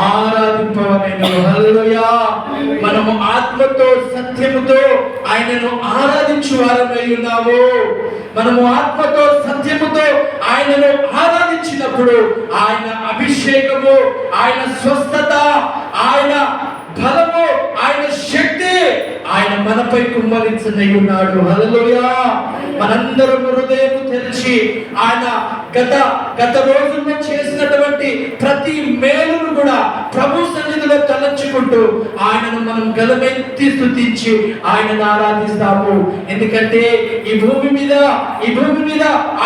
ఆరాధింపవలెను. హల్లెలూయా. మనము ఆత్మతో సత్యముతో ఆయనను ఆరాధించు వారమై ఉన్నాము. మనము ఆత్మతో సత్యముతో ఆయనను ఆరాధించినప్పుడు ఆయన అభిషేకము, ఆయన స్వస్థత, ఆయన బలము, ఆయన శక్తి ఆయన మనపై కుమ్మరించనై ఉన్నాడు. హల్లెలూయా. మనందరం హృదయం తెరిచి ఆయన గత రోజుల్లో చేసినటువంటి ప్రతి మేలును కూడా ప్రభు సన్నిధిలో తలంచుకుంటూ ఆయనను మనం గలమెత్తి స్తుతించి ఆయనను ఆరాధిస్తాము. ఎందుకంటే ఈ భూమి మీద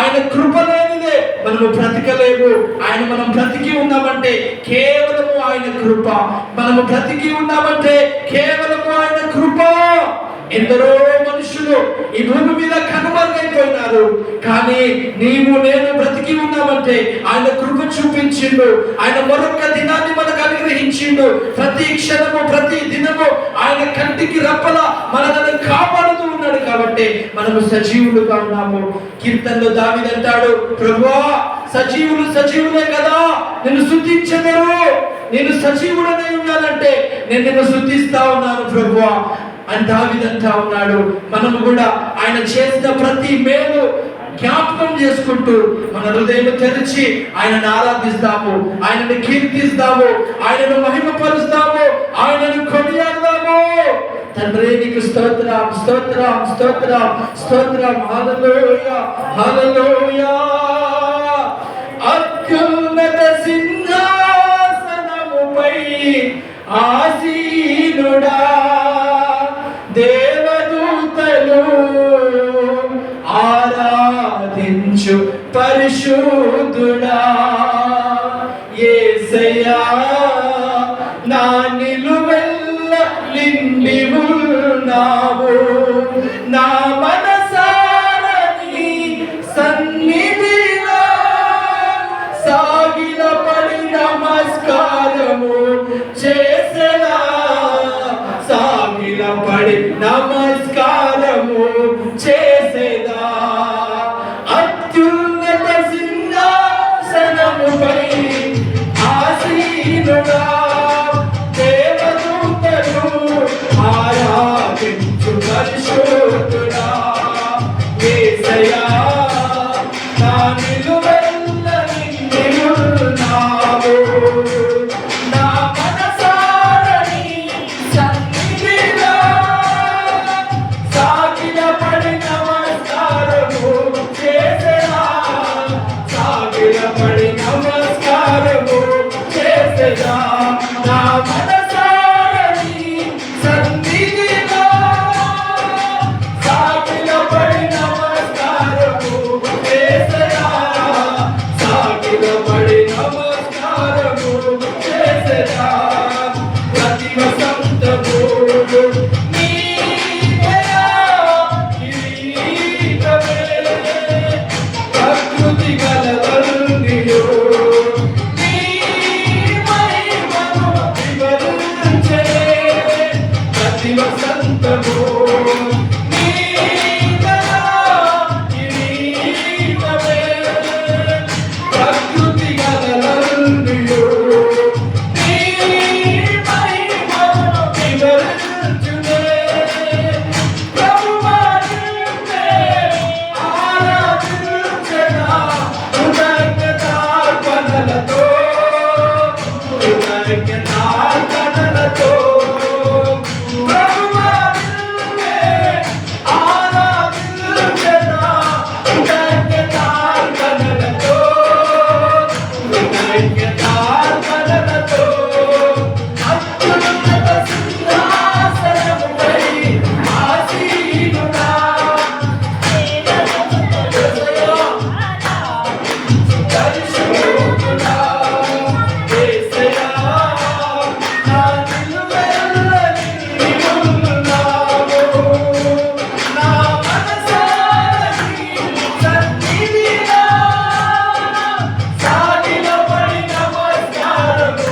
ఆయన కృప లేనిదే మనము బ్రతకలేము. మనం బ్రతికి ఉన్నామంటే కేవలము ఆయన కృప. మనము బ్రతికి ఉన్నామంటే కేవలము ఆయన కృప. ఎందరో మనుషులు ఈ భూమి మీద కనుమరుగైపోయినారు, కానీ నీవు నేను బ్రతికి ఉన్నామంటే ఆయన కృప చూపించిండు. ఆయన మరొక దినాన్ని మనకు అనుగ్రహించిండు. ప్రతి క్షణము ప్రతి దినము ఆయన కంటికి రెప్పల మనల్ని కాపాడుతూ ఉన్నాడు. కాబట్టి మనము సజీవులుగా ఉన్నాము. కీర్తనలో దావీదు అంటాడు, ప్రభువా సజీవులే కదా నిన్ను స్తుతించెదరు. నేను సజీవుడనై ఉన్నానంటే నేను నిన్ను స్తుతిస్తా ఉన్నాను ప్రభువా అని దావీదు అంటా ఉన్నాడు. మనము కూడా ఆయన చేసిన ప్రతి మేలు జ్ఞాపకం చేసుకుంటూ మన హృదయం తెరిచి ఆయనను ఆరాధిస్తాము, ఆయనను కీర్తిస్తాము, ఆయనను మహిమపరుస్తాము, ఆయనను కొనియాడదాము. తండ్రి నీకు స్తోత్రం స్తోత్రం స్తోత్రం స్తోత్రం. హల్లెలూయా హల్లెలూయా. అత్యున్నత సింహాసనముపై ఆసీనుడా, దేవదూతలు ఆరాధించు పరిశుద్ధుడా, యేసయ్యా నా నిలువెల్ల నిండి ఉన్నావు. నా మనసారా నీ సన్నిధిలో సాగిలపడి నమస్కారము చేసెదా, సాగిలపడి నమస్కారము చేసేదా. అత్యున్నత సింహాసనముపై ఆసీనుడా, దేవదూతలు ఆరాధించు పరిశుద్ధుడా, యేసయ్యా నా నిలువెల్ల నిండి ఉన్నావు. నా మనసారా నీ సన్నిధిలో సాగిలపడి నమస్కారము చేసెదా, సాగిలపడి నమస్కారము చేసెదా. నా మనసారా నీ సన్నిధిలో సాగిలపడి నమస్కారము చేసెదా, సాగిలపడి నమస్కారము చేసెదా. ప్రతి వసంతము నీవేనా కిరీటమే, ప్రకృతి గలవల్లియో నీ మహిమను వివరించెనే. ప్రతి వసంతము నీవేనా కిరీటమే, ప్రకృతి గలవల్లియో నీ మహిమను వివరించునే. ప్రభువా నిన్నే ఆరాధించెదా, కృతజ్ఞతార్పణలతో కృతజ్ఞతార్పణలతో. ప్రభువా నిన్నే ఆరాధించెదా, కృతజ్ఞతార్పణలతో కృతజ్ఞతార్పణలతో. అత్యున్నత సింహాసనముపై ఆసీనుడా, పరిశుద్ధుడా, యేసయ్యా నా నిలువెల్ల నిండి ఉన్నావు. నా మనసారా నీ సన్నిధిలో సాగిలపడి నమస్కారము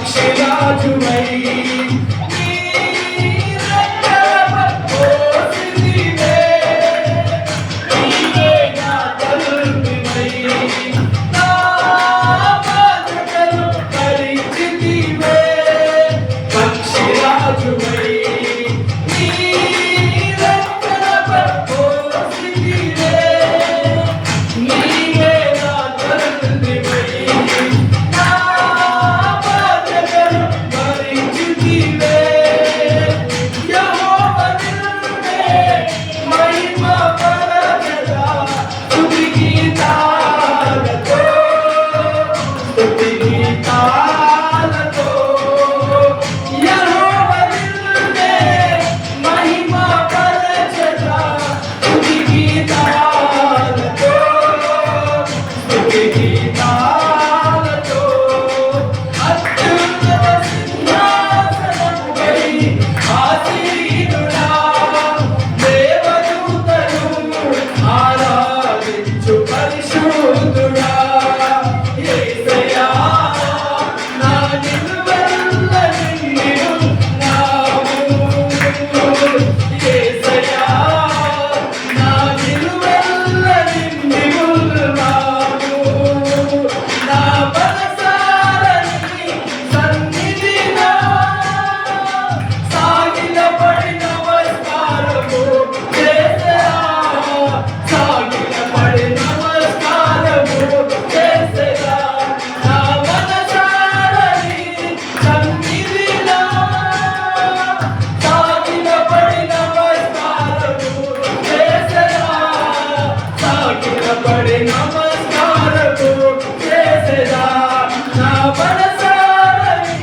పక్షిరాజువై నీ రెక్కల మోసితివే. నీవే నా తల్లివై నా బాధలను భరించితివే. పక్షిరాజువై నీ రెక్కల మోసితివే. నీవే నా తల్లివై నా బాధలను భరించితివే. యెహోవా నిన్నే మహిమ పరచెదా స్తుతి గీతాలతో. స్తుతి గీతాలతో యెహోవా నిన్నే మహిమ పరచెదా స్తుతి గీతాలతో. స్తుతి గీతాలతో అత్యున్నత సింహాసనముపై ఆసీనుడా దేవదూతలు ఆరాధించు పరిశుద్ధుడా. యేసయ్యా నా నిలువెల్ల నిండి ఉన్నావు. యేసయ్యా నా నిలువెల్ల నిండి ఉన్నావు. నా మనసారని సన్నిధిలో సాగిలపడి నమస్కారము చేసెదా. సాగిలపడి నమస్కారము చేసెదా. నా మనసారని సన్నిధిలో సాగిలపడి నమస్కారము చేసెదా. సాగిలపడి నమస్కారము చేసెదా. నా మనసారని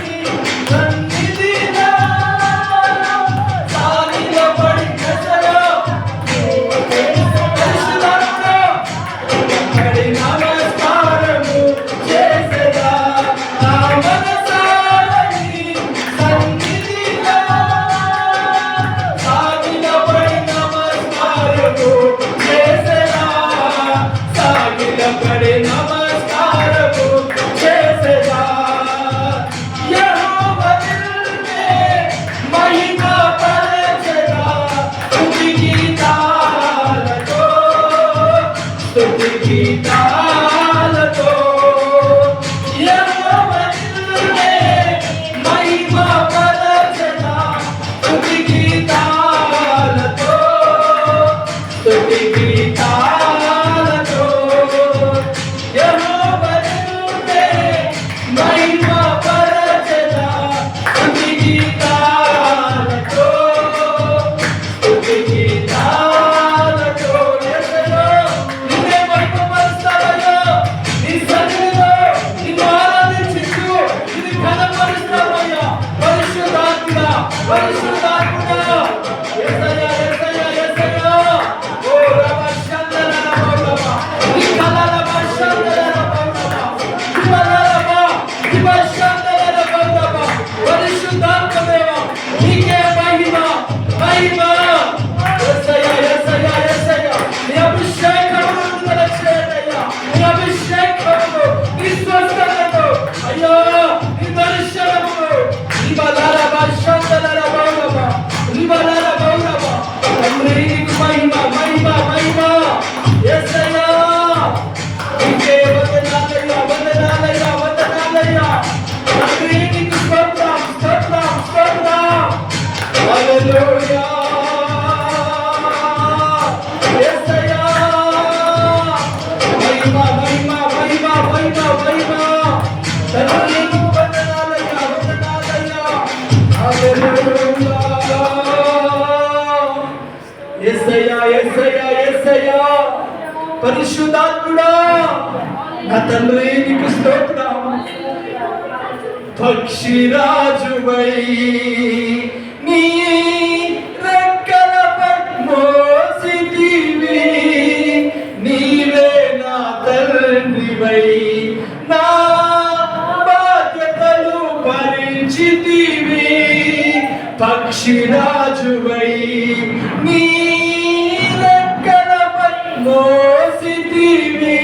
సన్నిధిలో సాగిలపడి చేసెదా. పరిశుద్ధాత్మ పడి నమస్కారము చేసెదా. నా మనసారని సన్నిధిలో సాగిలపడి నమస్కారము చేసెదా. సాగిలపడి నమస్కారము చేసెదా. యెహోవా నిన్నే మహిమ పరచెదా స్తుతి గీతాలతో. స్తుతి గీతాలతో యెహోవా నిన్నే మహిమ పరచెదా స్తుతి గీతాలతో. స్తుతి గీతాలతో యెహోవా నిన్నే మహిమ పరచెదా స్తుతి గీతాలతో. స్తుతి గీతాలతో యేసయ్యా నిన్నే మహిమపరుస్తావయ్యా. నీ సన్నిధిలో నిన్ను ఆరాధించుచు నిన్ను ఘనపరుస్తావయ్యా. పరిశుద్ధాత్ముడా పరిశుద్ధాత్ముడా యేసయ్యా యేసయ్యా యేసయ్యా. ఓ రమ శందన రమ నీ కలల శందన రమ దివలరమ దివ శందన రమ. పరిశుద్ధాత్మదేవ నీకే మహిమ మహిమ. యేసయ్యా యేసయ్యా యేసయ్యా నీ అభిషేకమును విడుదల చేయయ్యా. నీ అభిషేకమును నీ స్వస్థతతో అయ్యా నీ దర్శనమును దివలరమ శందన రమ దివలరమ. తండ్రి నీకు మహిమ మహిమ మహిమ. యేసయ్యా నీకే వందనాలయ్యా వందనాలయ్యా వందనాలయ్యా. తండ్రి నీకు స్తోత్రం స్తోత్రం స్తోత్రం. హల్లెలూయా. యేసయ్యా మహిమ మహిమ మహిమ మహిమ మహిమ. తండ్రి నీకు వందనాలయ్యా వందనాలయ్యా. హల్లెలూయా. యేసయ్యా యేసయ్యా యేసయ్యా. పరిశుద్ధాత్ముడా నా తండ్రి నీకు స్తోత్రం. పక్షిరాజువై నీ రెక్కలపై మోసితివి. నీవే నా తండ్రివై నా బాధ్యతలు భరించితివి. పక్షిరాజువై నీ రెక్కలపై మోసితివి.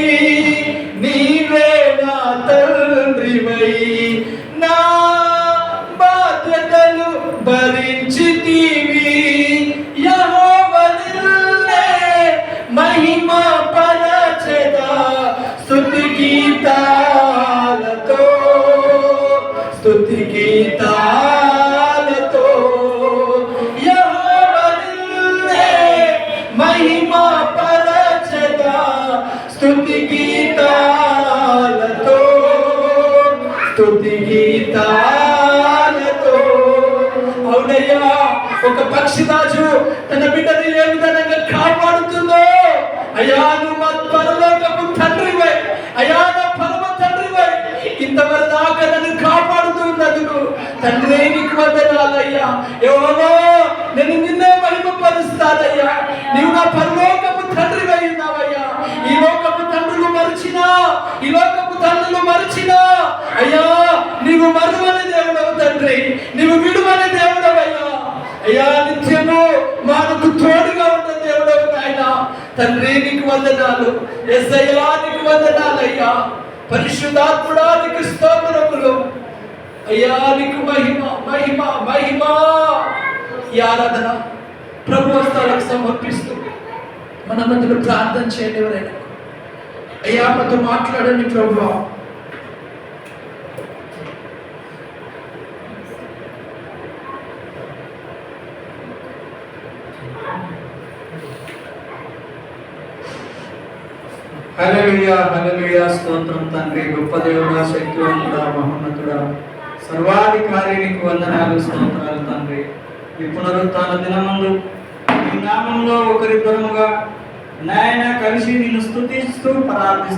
నీవే నా తండ్రివై నా గీతాలతో స్తుతి గీతాలతో యెహోవానే మహిమ పరచగా స్తుతి గీతాలతో స్తుతి గీతాలతో. అవునయ్యా, ఒక పక్షిరాజు తన బిడ్డని ఏ విధంగా కాపాడుతుందో, అయ్యా నువ్వు మా పరలోకపు తండ్రివై, అయ్యా నా పరమ తండ్రివై, ఇంతవరకు దాకా నన్ను కాపాడుతూ ఉన్నందుకు తండ్రి నీకు వందనాలయ్యా. యెహోవా, నేను నిన్నే మహిమపరుస్తానయ్యా. నీవు నా పరలోకపు తండ్రివై ఉన్నావయ్యా. ఈ లోకపు తండ్రులు మరిచినా, ఈ లోకపు తండ్రులు మరిచినా, అయ్యా నీవు మరువని దేవుడవు తండ్రి, నీవు విడువని దేవుడవయ్యా. అయ్యా నిత్యము మాకు తోడుగా ఉన్న దేవుడవు నాయన. తండ్రి నీకు వందనాలు, యేసయ్యా నీకు వందనాలయ్యా. పరిశుద్ధాత్ముడా నీకు స్తోత్రములు అయ్యా. నీకు మహిమ మహిమ మహిమ. ఈ ఆరాధన ప్రభు హస్తాలకు సమర్పిస్తూ మన మధ్యలో ప్రార్థన చేయండి. ఎవరైనా అయ్యా మాతో మాట్లాడండి ప్రభువా. హల్లెలూయా హల్లెలూయా. స్తోత్రం తండ్రి, గొప్ప దేవుడా, శక్తివంతుడా, మహోన్నతుడా, సర్వాధికారి నీకు వందనాలు, స్తోత్రాలు తండ్రి. ఈ పునరుత్థాన దినమందు ఈ నామంలో ఒకరిద్దరముగా నాయన కలిసి నిన్ను స్తుతిస్తూ ప్రార్థిస్తూ